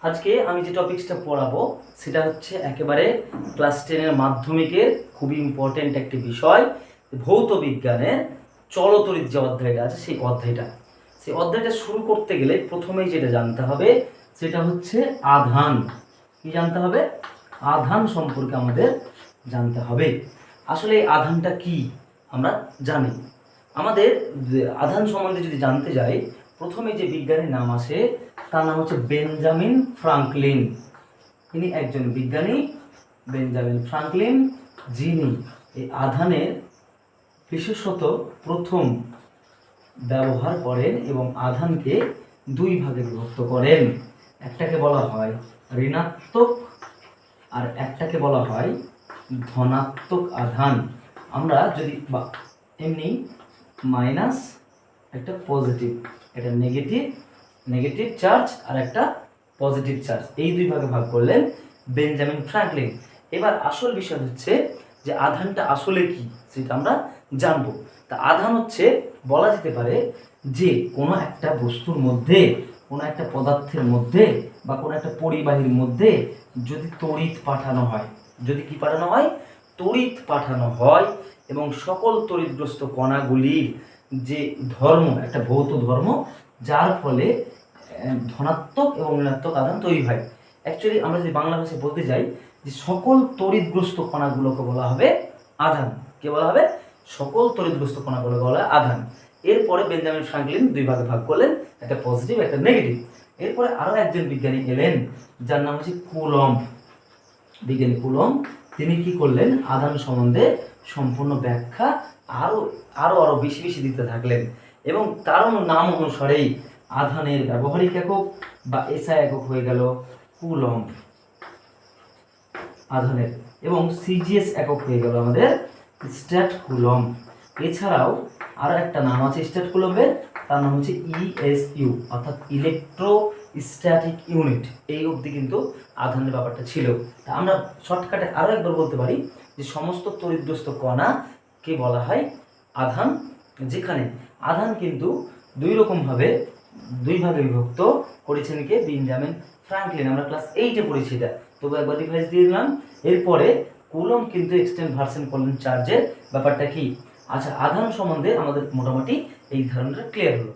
আজকে আমি যে টপিকসটা পড়াবো সেটা হচ্ছে একেবারে ক্লাস 10 মাধ্যমিকের খুবই ইম্পর্টেন্ট একটি বিষয়, ভৌত বিজ্ঞানের চলতরিৎ যে অধ্যায়টা আছে সেই অধ্যায়টা শুরু করতে গেলে প্রথমেই যেটা জানতে হবে সেটা হচ্ছে আধান। কি জানতে হবে? আধান সম্পর্কে আমাদের জানতে হবে। আসলে এই আধানটা কি আমরা জানি। আমাদের আধান সম্বন্ধে যদি জানতে যাই, প্রথমে যে বিজ্ঞানীর নাম আসে তার নাম হচ্ছে বেঞ্জামিন ফ্রাঙ্কলিন। তিনি একজন বিজ্ঞানী, বেঞ্জামিন ফ্রাঙ্কলিন, যিনি এই আধানের বিশেষত প্রথম ব্যবহার করেন এবং আধানকে দুই ভাগে বিভক্ত করেন। একটাকে বলা হয় ঋণাত্মক আর একটাকে বলা হয় ধনাত্মক আধান। আমরা যদি এমনি মাইনাস একটা পজিটিভ, এটা নেগেটিভ চার্জ আর একটা পজিটিভ চার্জ, এই দুই ভাগে ভাগ করলেন বেঞ্জামিন ফ্রাঙ্কলিন। এবার আসল বিষয় হচ্ছে যে আধানটা আসলে কি সেটা আমরা জানবো। তা আধান হচ্ছে বলা যেতে পারে যে কোনো একটা বস্তুর মধ্যে, কোনো একটা পদার্থের মধ্যে বা কোনো একটা পরিবাহীর মধ্যে যদি তড়িৎ পাঠানো হয়, যদি কি পাঠানো হয়? তড়িৎ পাঠানো হয় এবং সকল তড়িৎগ্রস্ত কণাগুলির যে ধর্ম, একটা ভৌত ধর্ম, যার ফলে ধনাত্মক এবং ঋণাত্মক আধান তৈরি হয়। অ্যাকচুয়ালি আমরা যদি বাংলা ভাষায় বলতে যাই যে সকল তড়িৎগ্রস্ত কণাগুলোকে বলা হবে আধান। কে বলা হবে? সকল তড়িৎগ্রস্ত কণাগুলোকে বলা হয় আধান। এরপরে বেঞ্জামিন ফ্রাঙ্কলিন দুই ভাগে ভাগ করলেন, একটা পজিটিভ একটা নেগেটিভ। এরপরে আরও একজন বিজ্ঞানী এলেন যার নাম হচ্ছে কুলম্ব, বিজ্ঞানী কুলম্ব। তিনি কি করলেন? আধান সম্বন্ধে সম্পূর্ণ ব্যাখ্যা আরো বেশি দিতে থাকলেন এবং তার নাম অনুসারেই আধানের ব্যবহারিক একক বা এসআই একক হয়ে গেল কুলম্ব আধানের, এবং সিজিএস একক হয়ে গেল আমাদের স্ট্যাট কুলম্ব। এছাড়াও আরো একটা নাম আছে স্ট্যাট কুলম্বের, তার নাম হচ্ছে ইএসইউ অর্থাৎ ইলেকট্রোস্ট্যাটিক ইউনিট। এই অবধি কিন্তু আধানের ব্যাপারটা ছিল। তা আমরা শর্টকাটে আরো একবার বলতে পারি যে সমস্ত তড়িৎগ্রস্ত কণাকে বলা হয় আধান, যেখানে আধান কিন্তু দুই ভাগে বিভক্ত করেছেন কে? Benjamin Franklin. আমরা ক্লাস 8-এ পড়েছি এটা, তবু একবার রিভাইজ দিয়ে দিলাম। এরপরে কুলম্ব কিন্তু এক্সটেন্ড ভার্সন করলেন চার্জের ব্যাপারটা কি। আচ্ছা, আধান সম্বন্ধে আমাদের মোটামুটি এই ধারণাটা ক্লিয়ার হলো।